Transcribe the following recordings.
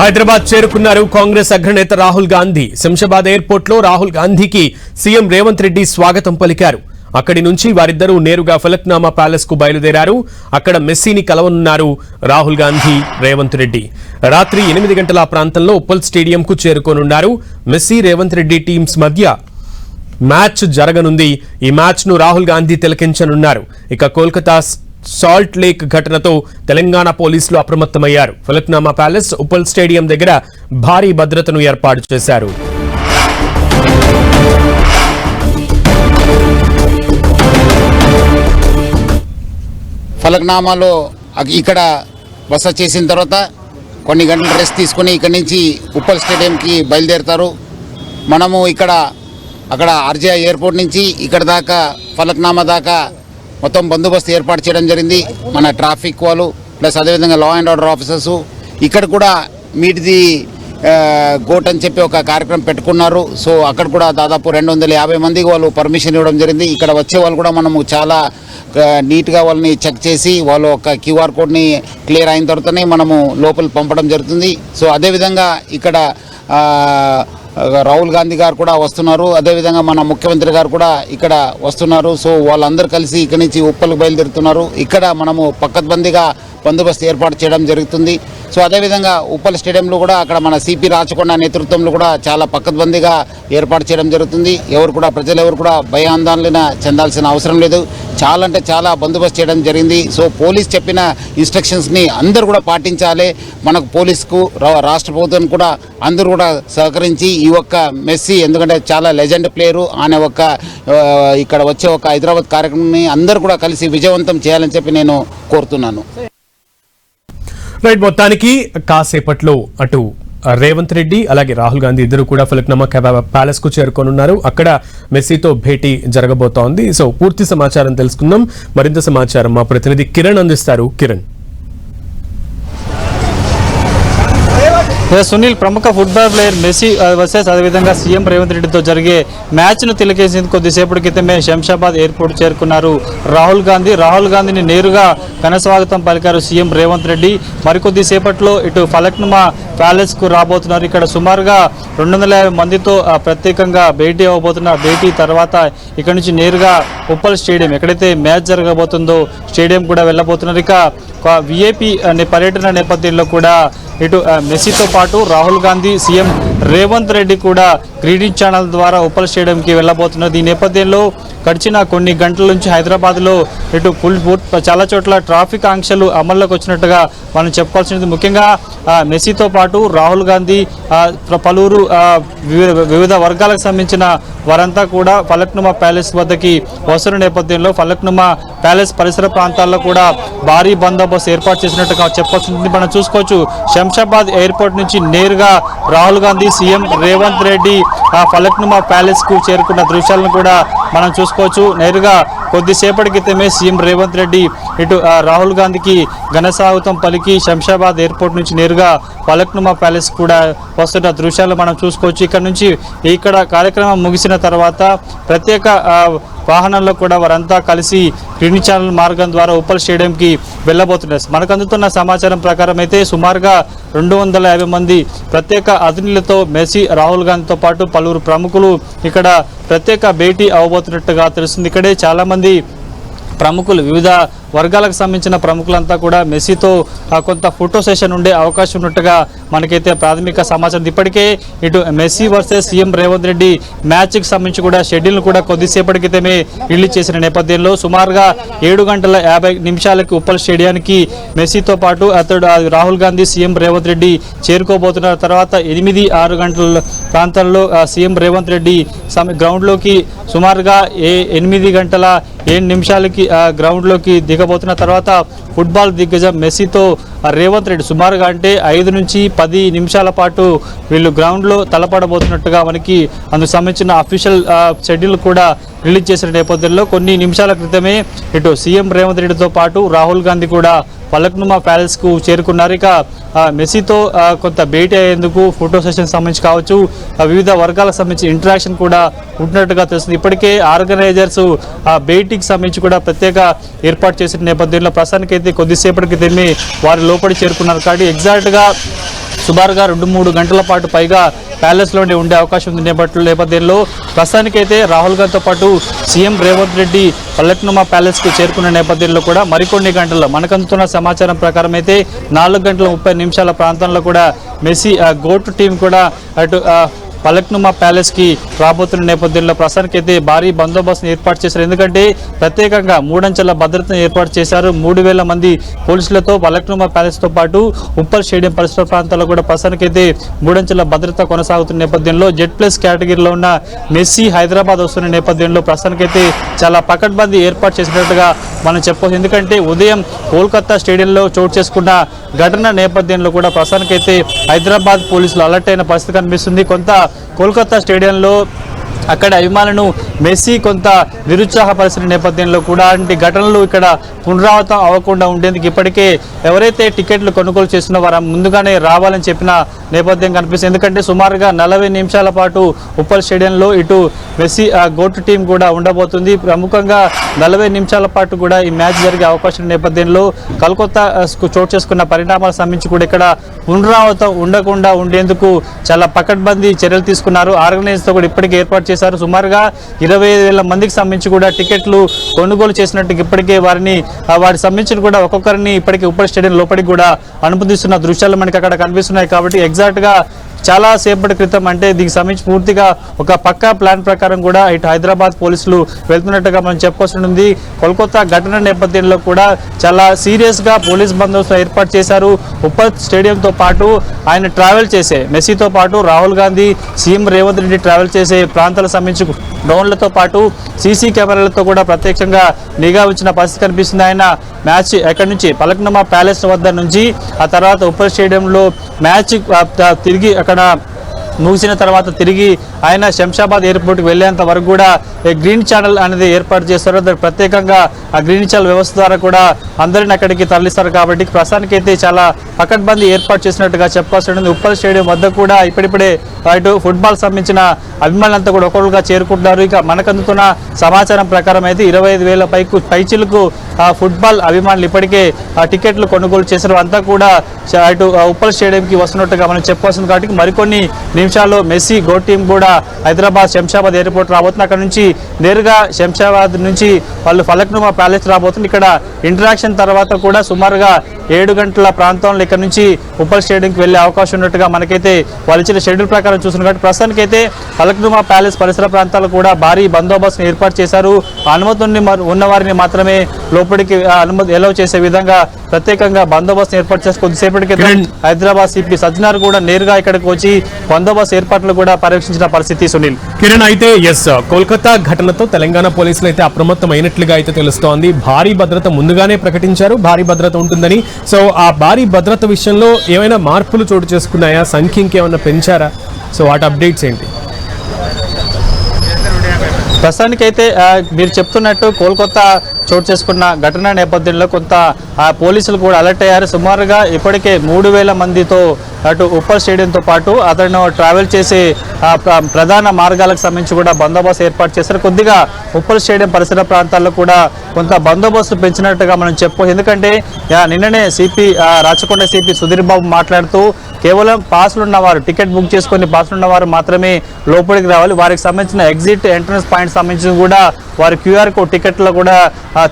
హైదరాబాద్ చేరుకున్నారు కాంగ్రెస్ అగ్రనేత రాహుల్ గాంధీ. శంషాబాద్ ఎయిర్పోర్ట్ లో రాహుల్ గాంధీకి సీఎం రేవంత్ రెడ్డి స్వాగతం పలికారు. అక్కడి నుంచి వారిద్దరూ నేరుగా ఫలక్నామా ప్యాలెస్ కు బయలుదేరారు. అక్కడ మెస్సీని కలవనున్నారు రాహుల్ గాంధీ, రేవంత్ రెడ్డి. రాత్రి 8 గంటల ప్రాంతంలో ఉప్పల్ స్టేడియం కు చేరుకోనున్నారు. మెస్సీ, రేవంత్ రెడ్డి టీమ్స్ మధ్య మ్యాచ్ జరగనుంది. ఈ మ్యాచ్ ను రాహుల్ గాంధీ తిలకించనున్నారు. ఇక కోల్కతా సాల్ట్ లేక్ ఘటనతో తెలంగాణ పోలీసులు అప్రమత్తమయ్యారు. ఫలక్నామా ప్యాలెస్, ఉప్పల్ స్టేడియం దగ్గర భారీ భద్రతను ఏర్పాటు చేశారు. ఫలక్నామాలో ఇక్కడ బస చేసిన తర్వాత కొన్ని గంటలు రెస్ట్ తీసుకుని ఇక్కడి నుంచి ఉప్పల్ స్టేడియంకి బయలుదేరుతారు. మనము అక్కడ ఆర్జే ఎయిర్పోర్ట్ నుంచి ఇక్కడ దాకా ఫలక్నామా దాకా మొత్తం బందోబస్తు ఏర్పాటు చేయడం జరిగింది. మన ట్రాఫిక్ వాళ్ళు ప్లస్ అదేవిధంగా లా అండ్ ఆర్డర్ ఆఫీసర్సు ఇక్కడ కూడా మీట్ ది గోట్ అని చెప్పి ఒక కార్యక్రమం పెట్టుకున్నారు. సో అక్కడ కూడా దాదాపు 250 మందికి వాళ్ళు పర్మిషన్ ఇవ్వడం జరిగింది. ఇక్కడ వచ్చే వాళ్ళు కూడా మనము చాలా నీట్గా వాళ్ళని చెక్ చేసి వాళ్ళు ఒక QR కోడ్ని క్లియర్ అయిన తర్వాతనే మనము లోపల పంపడం జరుగుతుంది. సో అదేవిధంగా ఇక్కడ రాహుల్ గాంధీ గారు కూడా వస్తున్నారు. అదేవిధంగా మన ముఖ్యమంత్రి గారు కూడా ఇక్కడ వస్తున్నారు. సో వాళ్ళందరూ కలిసి ఇక్కడి నుంచి ఉప్పల్కి బయలుదేరుతున్నారు. ఇక్కడ మనము పక్కద్బందీగా బందోబస్తు ఏర్పాటు చేయడం జరుగుతుంది. సో అదేవిధంగా ఉప్పల్ స్టేడియంలో కూడా అక్కడ మన సిపి రాచకొండ నేతృత్వంలో కూడా చాలా పక్కద్బందీగా ఏర్పాటు చేయడం జరుగుతుంది. ప్రజలు ఎవరు కూడా భయాందోళన చెందాల్సిన అవసరం లేదు. చాలా అంటే చాలా బందోబస్తు చేయడం జరిగింది. సో పోలీస్ చెప్పిన ఇన్స్ట్రక్షన్స్ని అందరూ కూడా పాటించాలి. మనకు పోలీసుకు రాష్ట్ర ప్రభుత్వం కూడా అందరూ కూడా సహకరించి ఈ ఒక్క మెస్సీ, ఎందుకంటే చాలా లెజెండ్ ప్లేయరు అనే ఇక్కడ వచ్చే ఒక హైదరాబాద్ కార్యక్రమాన్ని అందరూ కూడా కలిసి విజయవంతం చేయాలని చెప్పి నేను కోరుతున్నాను. రైట్, మొత్తానికి కాసేపట్లో అటు రేవంత్ రెడ్డి అలాగే రాహుల్ గాంధీ ఇద్దరు కూడా ఫలక్నామా ప్యాలెస్ కు చేరుకోనున్నారు. అక్కడ మెస్సీతో భేటీ జరగబోతోంది. సో పూర్తి సమాచారం తెలుసుకుందాం. మరింత సమాచారం మా ప్రతినిధి కిరణ్ అందిస్తారు. కిరణ్. సునీల్, ప్రముఖ ఫుట్బాల్ ప్లేయర్ మెస్సీ వర్సెస్ అదేవిధంగా సీఎం రేవంత్ రెడ్డితో జరిగే మ్యాచ్ను తిలకేసేందుకు కొద్దిసేపటి క్రితమే శంషాబాద్ ఎయిర్పోర్ట్ చేరుకున్నారు రాహుల్ గాంధీ. రాహుల్ గాంధీని నేరుగా ఘనస్వాగతం పలికారు సీఎం రేవంత్ రెడ్డి. మరికొద్దిసేపట్లో ఇటు ఫలక్నామా ప్యాలెస్కు రాబోతున్నారు. ఇక్కడ సుమారుగా 250 మందితో ప్రత్యేకంగా భేటీ అవ్వబోతున్నారు. భేటీ తర్వాత ఇక్కడ నుంచి నేరుగా ఉప్పల్ స్టేడియం, ఎక్కడైతే మ్యాచ్ జరగబోతుందో స్టేడియం కూడా వెళ్ళబోతున్నారు. ఇక విఐపి పర్యటన నేపథ్యంలో కూడా ఇటు మెస్సీతో పాటు రాహుల్ గాంధీ, సీఎం రేవంత్ రెడ్డి కూడా గ్రీటింగ్ ఛానల్ ద్వారా ఉప్పల్ స్టేడియంకి వెళ్ళబోతున్నారు. ఈ నేపథ్యంలో గడిచిన కొన్ని గంటల నుంచి హైదరాబాద్లో ఇటు చాలా చోట్ల ట్రాఫిక్ ఆంక్షలు అమల్లోకి వచ్చినట్టుగా మనం చెప్పుకోవాల్సినది. ముఖ్యంగా మెస్సీతో పాటు రాహుల్ గాంధీ, పలువురు వివిధ వర్గాలకు సంబంధించిన వారంతా కూడా ఫలక్నామా ప్యాలెస్ వద్దకి వస్తున్న నేపథ్యంలో ఫలక్నామా ప్యాలెస్ పరిసర ప్రాంతాల్లో కూడా భారీ బందోబస్తు ఏర్పాటు చేసినట్టుగా చెప్పుకోవాల్సింది. మనం చూసుకోవచ్చు, శంషాబాద్ ఎయిర్పోర్ట్ నుంచి నేరుగా రాహుల్ గాంధీ, సీఎం రేవంత్ రెడ్డి ఫలక్నామా ప్యాలెస్కు చేరుకున్న దృశ్యాలను కూడా మనం చూసుకోవచ్చు. నేరుగా కొద్దిసేపటి క్రితమే సీఎం రేవంత్ రెడ్డి ఇటు రాహుల్ గాంధీకి ఘనస్వాగతం పలికి శంషాబాద్ ఎయిర్పోర్ట్ నుంచి నేరుగా ఫలక్నామా ప్యాలెస్ కూడా వస్తున్న దృశ్యాలు మనం చూసుకోవచ్చు. ఇక్కడ కార్యక్రమం ముగిసిన తర్వాత ప్రత్యేక వాహనాల్లో కూడా వారంతా కలిసి గ్రీన్ ఛానల్ మార్గం ద్వారా ఉప్పల్ స్టేడియంకి వెళ్ళబోతున్నారు. మనకు అందుతున్న సమాచారం ప్రకారం అయితే సుమారుగా 250 మంది ప్రత్యేక అతిథులతో మెస్సీ, రాహుల్ గాంధీతో పాటు పలువురు ప్రముఖులు ఇక్కడ ప్రత్యేక భేటీ అవ్వబోతున్నట్టుగా తెలుస్తుంది. ఇక్కడే చాలామంది ప్రముఖులు, వివిధ వర్గాలకు సంబంధించిన ప్రముఖులంతా కూడా మెస్సీతో కొంత ఫోటో సెషన్ ఉండే అవకాశం ఉన్నట్టుగా మనకైతే ప్రాథమిక సమాచారం. ఇప్పటికే ఇటు Messi versus CM Revanth Reddy మ్యాచ్కి సంబంధించి కూడా షెడ్యూల్ను కూడా కొద్దిసేపటి క్రితమే రిలీజ్ చేసిన నేపథ్యంలో సుమారుగా 7:50 ఉప్పల్ స్టేడియానికి మెస్సీతో పాటు రాహుల్ గాంధీ, సీఎం రేవంత్ రెడ్డి చేరుకోబోతున్నారు. తర్వాత 8-6 గంటల ప్రాంతాల్లో సీఎం రేవంత్ రెడ్డి గ్రౌండ్లోకి సుమారుగా 8:07 గ్రౌండ్లోకి దిగబోతున్న తర్వాత ఫుట్బాల్ దిగ్గజం మెస్సీతో రేవంత్ రెడ్డి సుమారుగా అంటే 5 నుంచి 10 నిమిషాల పాటు వీళ్ళు గ్రౌండ్లో తలపడబోతున్నట్టుగా మనకి అందుకు సంబంధించిన అఫీషియల్ షెడ్యూల్ కూడా రిలీజ్ చేసిన నేపథ్యంలో కొన్ని నిమిషాల క్రితమే ఇటు సీఎం రేవంత్ రెడ్డితో పాటు రాహుల్ గాంధీ కూడా ఫలక్నామా ప్యాలెస్కు చేరుకున్నారు. ఇక మెస్సీతో కొంత భేటీ అయ్యేందుకు ఫోటో సెషన్ సంబంధించి కావచ్చు, వివిధ వర్గాలకు సంబంధించి ఇంటరాక్షన్ కూడా ఉంటున్నట్టుగా తెలుస్తుంది. ఇప్పటికే ఆర్గనైజర్స్ భేటీకి సంబంధించి కూడా ప్రత్యేక ఏర్పాటు చేసిన నేపథ్యంలో ప్రస్తుతానికైతే కొద్దిసేపటి క్రితమే వారి లోపలి చేరుకున్నారు. కాబట్టి ఎగ్జాక్ట్గా సుమారుగా 2-3 గంటల పాటు పైగా ప్యాలెస్లోనే ఉండే అవకాశం ఉంది నేపథ్యంలో ప్రస్తుతానికైతే రాహుల్ గాంధీతో పాటు సీఎం రేవంత్ రెడ్డి ఫలక్నుమా ప్యాలెస్కు చేరుకున్న నేపథ్యంలో కూడా మరికొన్ని గంటల్లో మనకు అందుతున్న సమాచారం ప్రకారం అయితే 4:30 ప్రాంతంలో కూడా మెస్సీ గోటు టీం కూడా అటు ఫలక్నుమా ప్యాలెస్కి రాబోతున్న నేపథ్యంలో ప్రస్తుతానికైతే భారీ బందోబస్తును ఏర్పాటు చేశారు. ఎందుకంటే ప్రత్యేకంగా 3 అంచెల భద్రతను ఏర్పాటు చేశారు. 3,000 మంది పోలీసులతో ఫలక్నుమా ప్యాలెస్తో పాటు ఉప్పల్ స్టేడియం పరిసర ప్రాంతాల్లో కూడా ప్రస్తుతానికైతే 3 అంచెల భద్రత కొనసాగుతున్న నేపథ్యంలో Z+ కేటగిరీలో ఉన్న మెస్సీ హైదరాబాద్ వస్తున్న నేపథ్యంలో ప్రస్తుతానికైతే చాలా పకడ్బందీ ఏర్పాటు చేసినట్టుగా మనం చెప్పవచ్చు. ఎందుకంటే ఉదయం కోల్కతా స్టేడియంలో చోటు చేసుకున్న ఘటన నేపథ్యంలో కూడా ప్రస్తుతానికైతే హైదరాబాద్ పోలీసులు అలర్ట్ అయిన పరిస్థితి కనిపిస్తుంది. కొంత కోల్కతా స్టేడియంలో అక్కడ అభిమానులను మెస్సీ కొంత నిరుత్సాహపరిచిన నేపథ్యంలో కూడా అలాంటి ఘటనలు ఇక్కడ పునరావృతం అవ్వకుండా ఉండేందుకు ఇప్పటికే ఎవరైతే టికెట్లు కొనుగోలు చేస్తున్న వారు ముందుగానే రావాలని చెప్పిన నేపథ్యం కనిపిస్తుంది. ఎందుకంటే సుమారుగా 40 నిమిషాల పాటు ఉప్పల్ స్టేడియంలో ఇటు మెస్సీ గోటు టీం కూడా ఉండబోతుంది. ప్రముఖంగా 40 నిమిషాల పాటు కూడా ఈ మ్యాచ్ జరిగే అవకాశం నేపథ్యంలో కోల్కతాకు చోటు చేసుకున్న పరిణామాలకు సంబంధించి కూడా ఇక్కడ పునరావృతం ఉండకుండా ఉండేందుకు చాలా పకడ్బందీ చర్యలు తీసుకున్నారు. ఆర్గనైజర్తో కూడా ఇప్పటికే ఏర్పాటు చేశారు. సుమారుగా 25,000 మందికి సంబంధించి కూడా టికెట్లు కొనుగోలు చేసినట్టు ఇప్పటికే వారికి సంబంధించిన కూడా ఒక్కొక్కరిని ఇప్పటికే ఉప్పల్ స్టేడియం లోపలికి కూడా అనుమతిస్తున్న దృశ్యాలు మనకి అక్కడ కనిపిస్తున్నాయి. కాబట్టి ఎగ్జాక్ట్గా చాలా సేపటి క్రితం అంటే దీనికి సంబంధించి పూర్తిగా ఒక పక్కా ప్లాన్ ప్రకారం కూడా ఇటు హైదరాబాద్ పోలీసులు వెళ్తున్నట్టుగా మనం చెప్పవలసి కోల్కతా ఘటన నేపథ్యంలో కూడా చాలా సీరియస్గా పోలీస్ బందోబస్తు ఏర్పాటు చేశారు. ఉప్పల్ స్టేడియంతో పాటు ఆయన ట్రావెల్ చేసే మెస్సీతో పాటు రాహుల్ గాంధీ సీఎం రేవంత్ రెడ్డి ట్రావెల్ చేసే ప్రాంతాలకు సంబంధించి డ్రోన్లతో పాటు సీసీ కెమెరాలతో కూడా ప్రత్యక్షంగా నిఘా ఉంచిన పరిస్థితి కనిపిస్తుంది. ఆయన మ్యాచ్ ఎక్కడి నుంచి ఫలక్నుమా ప్యాలెస్ వద్ద నుంచి ఆ తర్వాత ఉప్పల్ స్టేడియంలో మ్యాచ్ తిరిగి అక్కడ ముగిసిన తర్వాత తిరిగి ఆయన శంషాబాద్ ఎయిర్పోర్ట్కి వెళ్ళేంత వరకు కూడా గ్రీన్ ఛానల్ అనేది ఏర్పాటు చేస్తారు. ప్రత్యేకంగా ఆ గ్రీన్ ఛానల్ వ్యవస్థ ద్వారా కూడా అందరిని అక్కడికి తరలిస్తారు. కాబట్టి ప్రస్తుతానికైతే చాలా పకడ్బందీ ఏర్పాటు చేసినట్టుగా చెప్పాల్సి ఉంటుంది. ఉప్పల్ స్టేడియం వద్ద కూడా ఇప్పుడిప్పుడే ఇటు ఫుట్బాల్ సంబంధించిన అభిమానులంతా కూడా ఒక్కొక్కరుగా చేరుకుంటున్నారు. ఇక మనకు అందుతున్న సమాచారం ప్రకారం అయితే 25,000 పైచిలకు ఫుట్బాల్ అభిమానులు ఇప్పటికే టికెట్లు కొనుగోలు చేశారు. అంతా కూడా ఇటు ఉప్పల్ స్టేడియంకి వస్తున్నట్టుగా మనం చెప్పాల్సింది. కాబట్టి మరికొన్ని నిమిషాల్లో మెస్సీ గో టీం కూడా హైదరాబాద్ శంషాబాద్ ఎయిర్పోర్ట్ రాబోతుంది. అక్కడ నుంచి నేరుగా శంషాబాద్ నుంచి వాళ్ళు ఫలక్నుమా ప్యాలెస్ రాబోతుంది. ఇక్కడ ఇంటరాక్షన్ తర్వాత కూడా సుమారుగా 7 గంటల ప్రాంతంలో ఇక్కడ నుంచి ఉప్పల్ స్టేడియంకి వెళ్ళే అవకాశం ఉన్నట్టుగా మనకైతే వాళ్ళు ఇచ్చిన షెడ్యూల్ ప్రకారం చూస్తున్నారు. కాబట్టి ప్రస్తుతానికైతే ఫలక్నుమా ప్యాలెస్ పరిసర ప్రాంతాలు కూడా భారీ బందోబస్తును ఏర్పాటు చేశారు. అనుమతి ఉన్న వారిని మాత్రమే లోపలికి అనుమతి ఎలవ్ చేసే విధంగా ప్రత్యేకంగా బందోబస్తు ఏర్పాటు చేసి కొద్దిసేపటికి హైదరాబాద్ సిపి సజ్జనార్ కూడా నేరుగా ఇక్కడికి వచ్చి బందోబస్తు ఏర్పాట్లు కూడా పర్యవేక్షించిన పరిస్థితి. సునీల్, కిరణ్, అయితే కోల్కతా ఘటనతో తెలంగాణ పోలీసులు అయితే అప్రమత్తం అయినట్లుగా అయితే తెలుస్తోంది. భారీ భద్రత ముందుగానే ప్రకటించారు, భారీ భద్రత ఉంటుందని. సో ఆ భారీ భద్రత విషయంలో ఏమైనా మార్పులు చోటు చేసుకున్నాయా? సంఖ్య ఇంకేమైనా పెంచారా? సో వాటి అప్డేట్స్ ఏంటి? ప్రస్తుతానికైతే మీరు చెప్తున్నట్టు కోల్కతా చోటు చేసుకున్న ఘటన నేపథ్యంలో కొంత పోలీసులు కూడా అలర్ట్ అయ్యారు. సుమారుగా ఇప్పటికే 3,000 మందితో అటు ఉప్పల్ స్టేడియంతో పాటు అతను ట్రావెల్ చేసే ప్రధాన మార్గాలకు సంబంధించి కూడా బందోబస్తు ఏర్పాటు చేశారు. కొద్దిగా ఉప్పల్ స్టేడియం పరిసర ప్రాంతాల్లో కూడా కొంత బందోబస్తు పెంచినట్టుగా మనం చెప్పు. ఎందుకంటే నిన్ననే సిపి రాచకొండ సిపి సుధీర్ బాబు మాట్లాడుతూ కేవలం పాస్లు ఉన్నవారు, టికెట్ బుక్ చేసుకుని పాస్లు ఉన్నవారు మాత్రమే లోపలికి రావాలి. వారికి సంబంధించిన ఎగ్జిట్ ఎంట్రన్స్ పాయింట్ సంబంధించి కూడా వారి QR కోడ్ టికెట్లో కూడా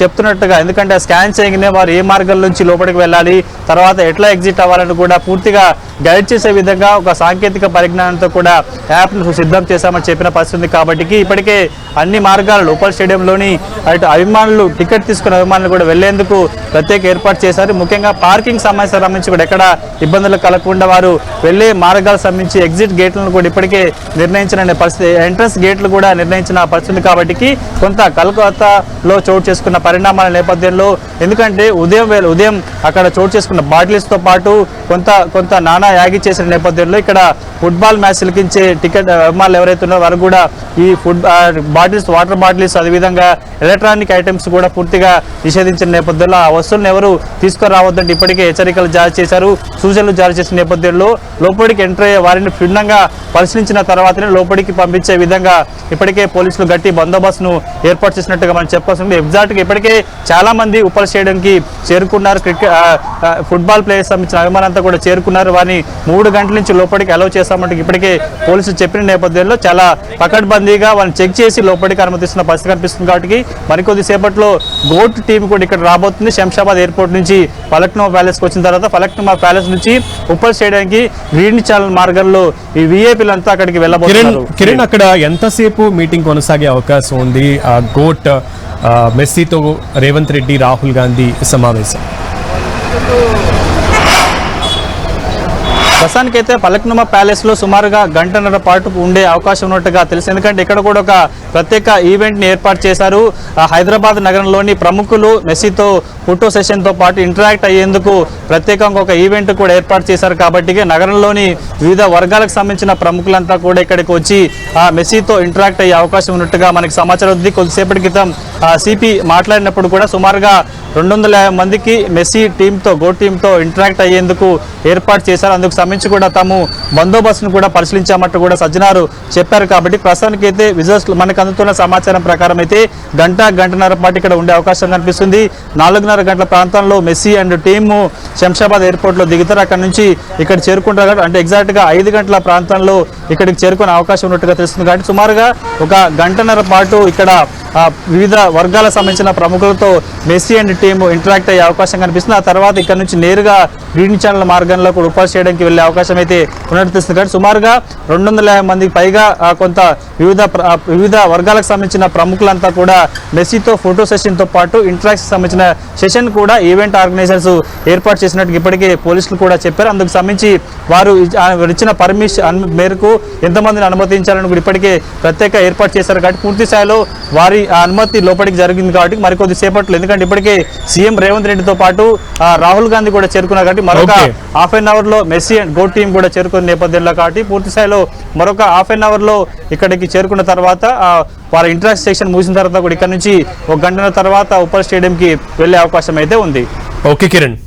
చెప్తున్నట్టుగా, ఎందుకంటే స్కాన్ చేయగానే వారు ఏ మార్గం నుంచి లోపలికి వెళ్ళాలి, తర్వాత ఎట్లా ఎగ్జిట్ అవ్వాలని కూడా పూర్తిగా గైడ్ చేసే విధంగా ఒక సాంకేతిక పరిజ్ఞానంతో కూడా యాప్ను సిద్ధం చేశామని చెప్పిన పరిస్థితి. కాబట్టి ఇప్పటికే అన్ని మార్గాలు ఉప్పల్ స్టేడియంలోని అటు అభిమానులు టికెట్ తీసుకున్న అభిమానులు కూడా వెళ్లేందుకు ప్రత్యేక ఏర్పాటు చేశారు. ముఖ్యంగా పార్కింగ్ సమస్య సంబంధించి కూడా ఎక్కడ ఇబ్బందులు కలగకుండా వారు వెళ్లే మార్గాలకు సంబంధించి ఎగ్జిట్ గేట్లను కూడా ఇప్పటికే నిర్ణయించిన పరిస్థితి, ఎంట్రన్స్ గేట్లు కూడా నిర్ణయించిన పరిస్థితి. కాబట్టి కొంత కోల్కతాలో చోటు చేసుకున్న పరిణామాల నేపథ్యంలో, ఎందుకంటే ఉదయం అక్కడ చోటు చేసుకున్న బాటిల్స్తో పాటు కొంత నానా యాగి చేసిన నేపథ్యంలో ఇక్కడ ఫుట్బాల్ మ్యాచ్ తిలకించే టికెట్ అభిమానులు ఎవరైతే ఉన్నారో వారు కూడా ఈ బాటిల్స్, వాటర్ బాటిల్స్, అదేవిధంగా ఎలక్ట్రానిక్ ఐటమ్స్ కూడా పూర్తిగా నిషేధించిన నేపథ్యంలో ఆ వస్తువులను ఎవరు తీసుకురావద్దంటే ఇప్పటికే హెచ్చరికలు జారీ చేశారు, సూచనలు జారీ చేసిన నేపథ్యంలో లోపలికి ఎంటర్ అయ్యే వారిని క్షుణ్ణంగా పరిశీలించిన తర్వాతనే లోపలికి పంపించే విధంగా ఇప్పటికే పోలీసులు గట్టి బందోబస్తును ఏర్పాటు చేసినట్టుగా మనం చెప్పాల్సింది. ఎగ్జాక్ట్గా ఇప్పటికే చాలా మంది ఉప్పల్ స్టేడియంకి చేరుకున్నారు. ఫుట్బాల్ ప్లేయర్స్ సంబంధించిన అభిమానులంతా కూడా చేరుకున్నారు. వారిని 3 గంటల నుంచి లోపలికి అలౌ చేస్తామంటే ఇప్పటికే పోలీసులు చెప్పిన నేపథ్యంలో చాలా పకడ్బందీగా వాళ్ళని చెక్ చేసి లోపలికి అనుమతిస్తున్న పరిస్థితి కనిపిస్తుంది. కాబట్టి మరికొద్ది సేపట్లో గోట్ టీం కూడా ఇక్కడ రాబోతుంది. శంషాబాద్ ఎయిర్పోర్ట్ నుంచి ఫలక్నుమా ప్యాలెస్కి వచ్చిన తర్వాత ఫలక్నుమా ప్యాలెస్ నుంచి ఉప్పల్ స్టేడియంకి గ్రీన్ ఛానల్ మార్గంలో ఈ వీఐపీలంతా అక్కడికి వెళ్ళబోతున్నారు. కిరణ్, అక్కడ ఎంతసేపు మీటింగ్ కొనసాగే అవకాశం ఉంది? గోట్ మెస్సీతో రేవంత్ రెడ్డి రాహుల్ గాంధీ సమావేశం ప్రస్తుతానికైతే ఫలక్నుమా ప్యాలెస్ లో సుమారుగా గంటన్నర పాటు ఉండే అవకాశం ఉన్నట్టుగా తెలుసు. ఎందుకంటే ఇక్కడ కూడా ఒక ప్రత్యేక ఈవెంట్ ని ఏర్పాటు చేశారు. హైదరాబాద్ నగరంలోని ప్రముఖులు మెస్సీతో ఫోటో సెషన్ తో పాటు ఇంటరాక్ట్ అయ్యేందుకు ప్రత్యేకంగా ఒక ఈవెంట్ కూడా ఏర్పాటు చేశారు. కాబట్టి నగరంలోని వివిధ వర్గాలకు సంబంధించిన ప్రముఖులంతా కూడా ఇక్కడికి వచ్చి మెస్సీతో ఇంటరాక్ట్ అయ్యే అవకాశం ఉన్నట్టుగా మనకి సమాచారం ఉంది. కొద్దిసేపటి క్రితం సిపి మాట్లాడినప్పుడు కూడా సుమారుగా 250 మందికి మెస్సీ టీంతో గోట్ టీంతో ఇంటరాక్ట్ అయ్యేందుకు ఏర్పాటు చేశారు. అందుకు సంబంధించి కూడా తాము బందోబస్తును కూడా పరిశీలించామంటూ కూడా సజ్జనారు చెప్పారు. కాబట్టి ప్రస్తుతానికి అయితే విజువల్స్ మనకు అందుతున్న సమాచారం ప్రకారం అయితే గంటన్నర పాటు ఇక్కడ ఉండే అవకాశం కనిపిస్తుంది. 4:30 గంటల ప్రాంతంలో మెస్సీ అండ్ టీము శంషాబాద్ ఎయిర్పోర్ట్లో దిగుతారు. అక్కడ నుంచి ఇక్కడ చేరుకుంటారు. అంటే ఎగ్జాక్ట్గా 5 గంటల ప్రాంతంలో ఇక్కడికి చేరుకునే అవకాశం ఉన్నట్టుగా తెలుస్తుంది. కాబట్టి సుమారుగా ఒక గంటన్నర పాటు ఇక్కడ వివిధ వర్గాలకు సంబంధించిన ప్రముఖులతో మెస్సీ అండ్ టీము ఇంటరాక్ట్ అయ్యే అవకాశం కనిపిస్తుంది. ఆ తర్వాత ఇక్కడ నుంచి నేరుగా గ్రీన్ ఛానల్ మార్గంలో కూడా ఉపాధి చేయడానికి వెళ్ళే అవకాశం అయితే ఉన్నట్టు తెలుస్తుంది. కాబట్టి సుమారుగా 250 మందికి పైగా కొంత వివిధ వర్గాలకు సంబంధించిన ప్రముఖులంతా కూడా మెస్సీతో ఫోటో సెషన్తో పాటు ఇంటరాక్షన్ సంబంధించిన సెషన్ కూడా ఈవెంట్ ఆర్గనైజర్స్ ఏర్పాటు చేసినట్టు ఇప్పటికే పోలీసులు కూడా చెప్పారు. అందుకు సంబంధించి వారు ఇచ్చిన పర్మిషన్ మేరకు ఎంతమందిని అనుమతించాలని కూడా ఇప్పటికే ప్రత్యేక ఏర్పాటు చేశారు. కాబట్టి పూర్తి స్థాయిలో వారి అనుమతి లోపలికి జరిగింది. కాబట్టి మరికొద్ది సేపట్లో, ఎందుకంటే ఇప్పటికే సీఎం రేవంత్ రెడ్డితో పాటు రాహుల్ గాంధీ కూడా చేరుకున్నారు. కాబట్టి మరొక హాఫ్ అన్ అవర్ లో మెస్సీ అండ్ గోట్ టీం కూడా చేరుకున్న నేపథ్యంలో కాబట్టి పూర్తి స్థాయిలో మరొక హాఫ్ అన్ అవర్ లో ఇక్కడికి చేరుకున్న తర్వాత వారి ఇంటరాక్షన్ సెక్షన్ ముగిసిన తర్వాత కూడా ఇక్కడ నుంచి 1 గంటల తర్వాత ఉప్పల్ స్టేడియంకి వెళ్లే అవకాశం అయితే ఉంది. ఓకే కిరణ్.